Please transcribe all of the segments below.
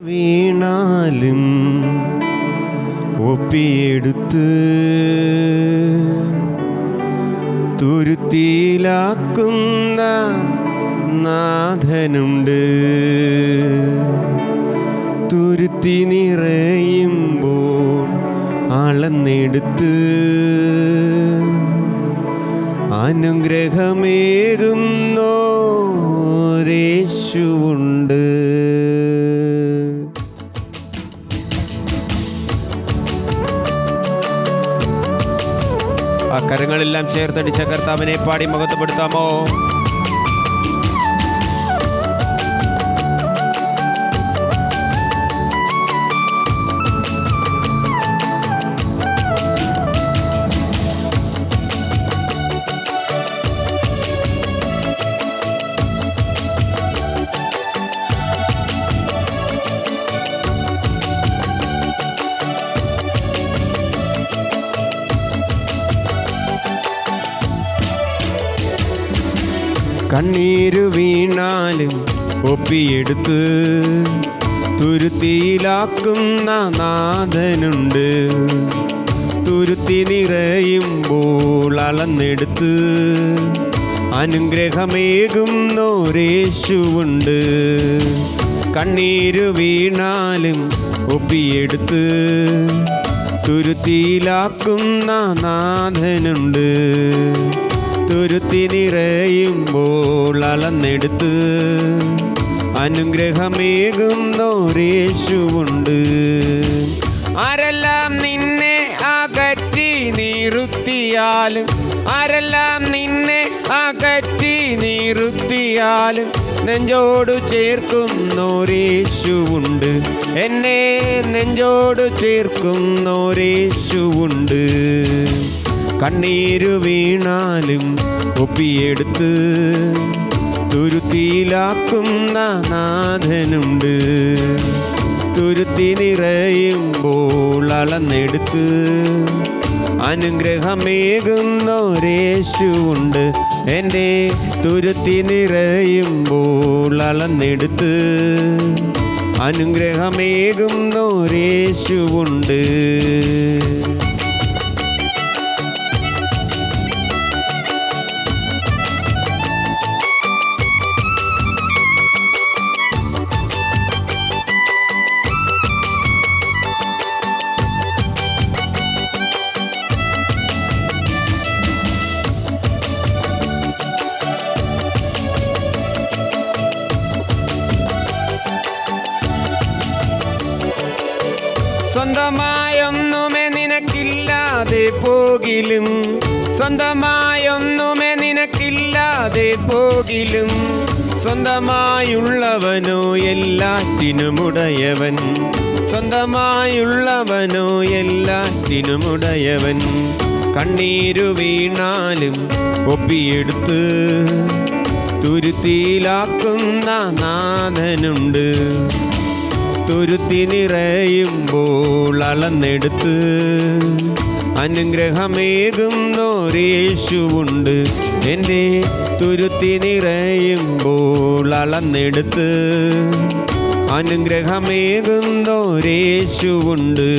വീണാലും ഒപ്പിയെടുത്ത് തുരുത്തിയിലാക്കുന്ന നാഥനുണ്ട്. തുരുത്തി നിറയുമ്പോൾ അളന്നെടുത്ത് അനുഗ്രഹമേകുന്നോരേശുവുണ്ട്. ആ കരങ്ങളെല്ലാം ചേർത്തടിച്ച കർത്താവിനെ പാടി മഹത്വപ്പെടുത്താമോ? കണ്ണീരു വീണാലും ഒപ്പിയെടുത്ത് തുരുത്തിയിലാക്കുന്ന നാഥനുണ്ട്. തുരുത്തി നിറയുമ്പോൾ അളന്നെടുത്ത് അനുഗ്രഹമേകുന്നോരേശുവുണ്ട്. കണ്ണീരു വീണാലും ഒപ്പിയെടുത്ത് തുരുത്തിയിലാക്കുന്ന നാഥനുണ്ട്. തുരുത്തി നിറയുമ്പോൾ അളന്നെടുത്ത് അനുഗ്രഹമേകുന്നോരേശുവുണ്ട്. ആരെല്ലാം നിന്നെ അകറ്റി നിർത്തിയാലും, ആരെല്ലാം നിന്നെ അകറ്റി നിർത്തിയാലും നെഞ്ചോട് ചേർക്കുന്നോരേശുവുണ്ട്. എന്നെ നെഞ്ചോട് ചേർക്കുന്നോരേശുവുണ്ട്. കണ്ണീരു വീണാലും ഒപ്പിയെടുത്ത് തുരുത്തിയിലാക്കുന്ന നാഥനുണ്ട്. തുരുത്തി നിറയുമ്പോൾ അളന്നെടുത്ത് അനുഗ്രഹമേകുന്നോരേശുവുണ്ട്. എൻ്റെ തുരുത്തി നിറയുമ്പോൾ അളന്നെടുത്ത് അനുഗ്രഹമേകുന്നോരേശുവുണ്ട്. സ്വന്തമായൊന്നുമേ നിനക്കില്ലാതെ പോകിലും, സ്വന്തമായൊന്നുമേ നിനക്കില്ലാതെ പോകിലും സ്വന്തമായുള്ളവനോ എല്ലാറ്റിനുമുടയവൻ. സ്വന്തമായുള്ളവനോ എല്ലാറ്റിനുമുടയവൻ. കണ്ണീരു വീണാലും ഒപ്പിയെടുത്ത് തുരുത്തിയിലാക്കുന്ന നാഥനുണ്ട്. തുരുത്തി നിറയുമ്പോൾ അളന്നെടുത്ത് അനുഗ്രഹമേകുന്നോരേശുവുണ്ട്. എൻ്റെ തുരുത്തി നിറയുമ്പോൾ അളന്നെടുത്ത് അനുഗ്രഹമേകുന്നോരേശുവുണ്ട്.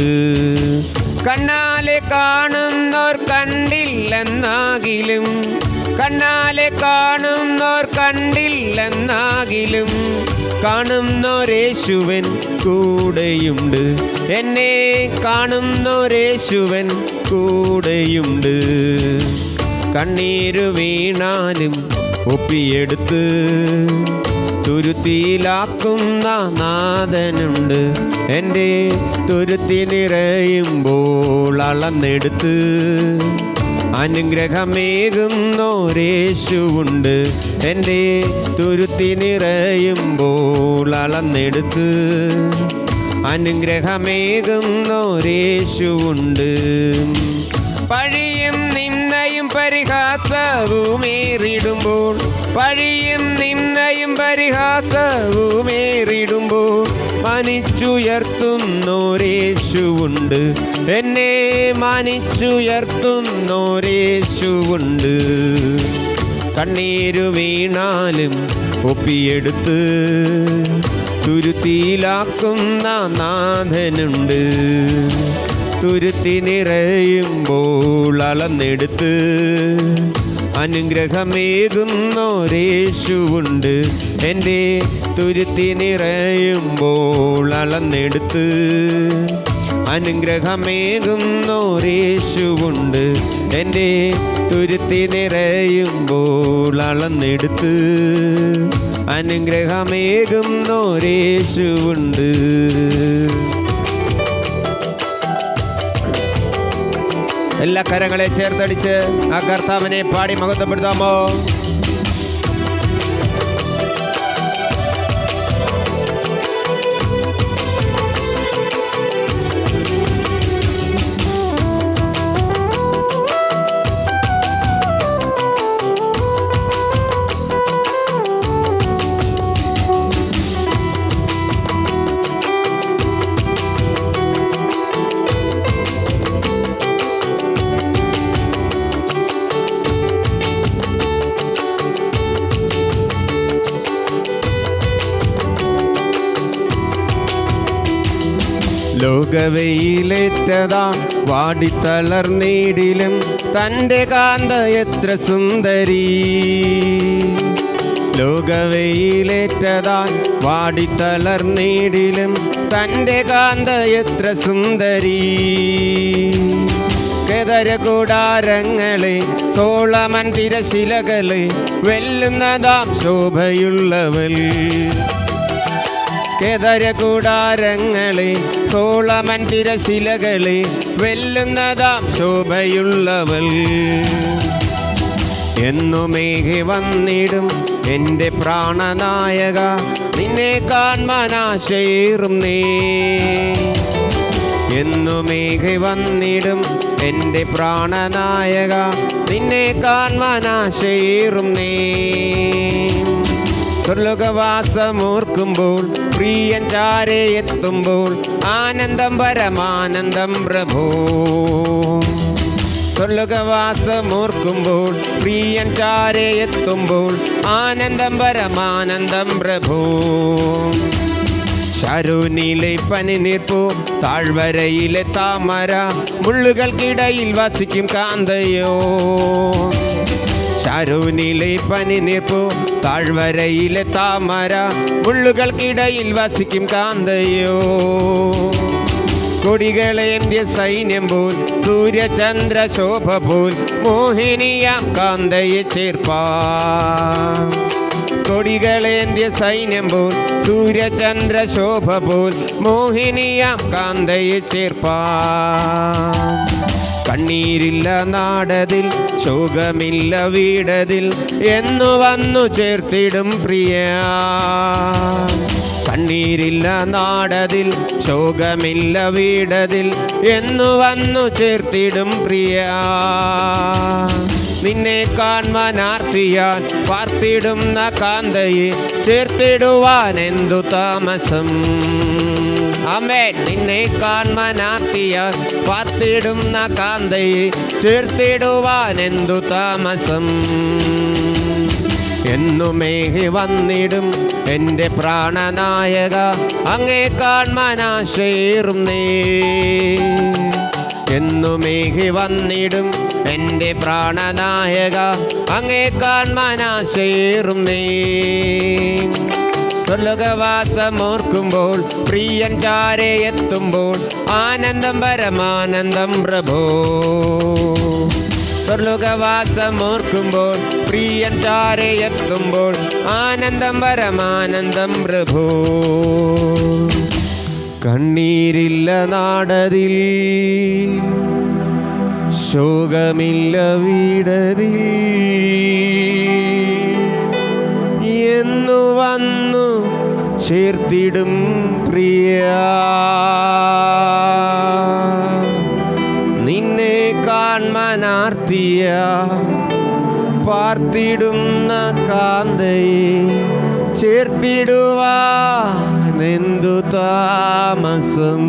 കണ്ണാലെ കാണുന്നോർ കണ്ടില്ലെന്നാകിലും, കണ്ണാലെ കാണുന്നോർ കണ്ടില്ലെന്നാകിലും കാണുന്നോരേശുവൻ കൂടെയുണ്ട്. എന്നെ കാണുന്നോരേശുവൻ കൂടെയുണ്ട്. കണ്ണീരു വീണാലും ഒപ്പിയെടുത്ത് തുരുത്തിയിലാക്കുന്ന നാഥനുണ്ട്. എൻ്റെ തുരുത്തി നിറയുമ്പോൾ അളന്നെടുത്ത് അനുഗ്രഹമേകുന്നോരേശുവുണ്ട്. എൻ്റെ തുരുത്തി നിറയുമ്പോൾ അളന്നെടുത്ത് അനുഗ്രഹമേകുന്നോരേശുവുണ്ട്. പഴിയും നിന്ദയും പരിഹാസവുമേറിടുമ്പോൾ, പഴിയും നിന്ദയും പരിഹാസവുമേറിടുമ്പോൾ മാനിച്ചുയർത്തുന്നോരേശുവുണ്ട്. എന്നെ മാനിച്ചുയർത്തുന്നോരേശുവുണ്ട്. കണ്ണീരു വീണാലും ഒപ്പിയെടുത്ത് തുരുത്തിയിലാക്കുന്ന നാഥനുണ്ട്. തുരുത്തി നിറയുമ്പോൾ അളന്നെടുത്ത് അനുഗ്രഹമേകുന്നോരേശുവുണ്ട്. എൻ്റെ തുരുത്തി നിറയുമ്പോൾ അളന്നെടുത്ത് അനുഗ്രഹമേകുന്നോരേശുവുണ്ട്. എൻ്റെ തുരുത്തി നിറയുമ്പോൾ അളന്നെടുത്ത് അനുഗ്രഹമേകുന്നോരേശുവുണ്ട്. എല്ലാ കരങ്ങളെ ചേർത്തടിച്ച് ആ കർത്താവിനെ പാടി മഹത്വപ്പെടുത്താമോ? ലോകവെയിലേറ്റതാ വാടിത്തളർന്നീടിലും തൻ്റെ കാന്ത എത്ര സുന്ദരി. ലോകവെയിലേറ്റതാ വാടിത്തളർന്നീടിലും തൻ്റെ കാന്ത എത്ര സുന്ദരി. കേദാര കൂടാരങ്ങളെ സോളമൻ തിരശിലകളെ വെല്ലുന്നതാം ശോഭയുള്ളവൾ. കേദാര കൂടാരങ്ങളെ സോളമൻ തിരശിലകളെ വെല്ലുന്നതാം ശോഭയുള്ളവൾ. എന്നുമേഘി വന്നിടും എൻ്റെ പ്രാണനായക, നിന്നെ കാൺമാനാശയേറും നേ. എന്നുമേഘി വന്നിടും എൻ്റെ പ്രാണനായക, നിന്നെ കാൺമാനാശയേറും നേ. സ്വർലോകവാസമോർക്കുമ്പോൾ പ്രിയൻ ചാരെ എത്തുമ്പോൾ ആനന്ദം പരമാനന്ദം പ്രഭോ. സ്വർലോകവാസമോർക്കുമ്പോൾ പ്രിയൻ ചാരെ എത്തുമ്പോൾ ആനന്ദം പരമാനന്ദം പ്രഭോ. ശാരോനിലെ പനിനീർപ്പൂ താഴ്വരയിലെ താമര, മുള്ളുകൾക്കിടയിൽ വസിക്കും കാന്തയോ. ശാരോനിലെ പനിനീർപ്പൂ താഴ്വരയിലെ താമര, മുള്ളുകൾക്കിടയിൽ വസിക്കും കാന്തയോ. കൊടികളേന്ത്യ സൈന്യം പോൽ സൂര്യചന്ദ്ര ശോഭ പോൽ മോഹിനിയാം കാന്തയെ ചേർപ്പാൻ. കൊടികളേന്ത്യ സൈന്യം പോൽ സൂര്യചന്ദ്ര ശോഭ പോൽ മോഹിനിയാം കാന്തയെ ചേർപ്പാൻ. കണ്ണീരില്ല നാടതിൽ ശോകമില്ല വീടതിൽ എന്നു വന്നു ചേർത്തിടും പ്രിയ. കണ്ണീരില്ല നാടതിൽ ശോകമില്ല വീടതിൽ എന്നു വന്നു ചേർത്തിടും പ്രിയ. നിന്നെ കാൺമാനാർത്തിയാൽ പാർത്തിടുന്ന കാന്തയെ ചേർത്തിടുവാൻ എന്തു താമസം. ആമേൻ. നിന്നെ കാൺമാനാർത്തിയാൽ പാർത്തിടുന്ന കാന്തയെ ചേർത്തിടുവാൻ എന്തു താമസം. എന്നുമേഘി വന്നിടും എൻ്റെ പ്രാണനായക, അങ്ങേ കാൺമാനാശയേറും നേ. എന്നുമേഘി വന്നിടും എൻ്റെ പ്രാണനായക, അങ്ങേ കാൺമാനാശയേറും നേ. സ്വർലോകവാസമോർക്കുമ്പോൾ പ്രിയൻ ചാരെ എത്തുമ്പോൾ ആനന്ദം പരമാനന്ദം പ്രഭോ. സ്വർലോകവാസമോർക്കുമ്പോൾ പ്രിയൻ ചാരെ എത്തുമ്പോൾ ആനന്ദം പരമാനന്ദം പ്രഭോ. കണ്ണീരില്ല നാടതിൽ ശോകമില്ല വീടതിൽ എന്നു വന്നു ചേർത്തിടും പ്രിയ. നിന്നെ കാൺമാനാർത്തിയ പാർത്തിടുന്ന കാന്തയെ ചേർത്തിടുവാനെന്തു താമസം.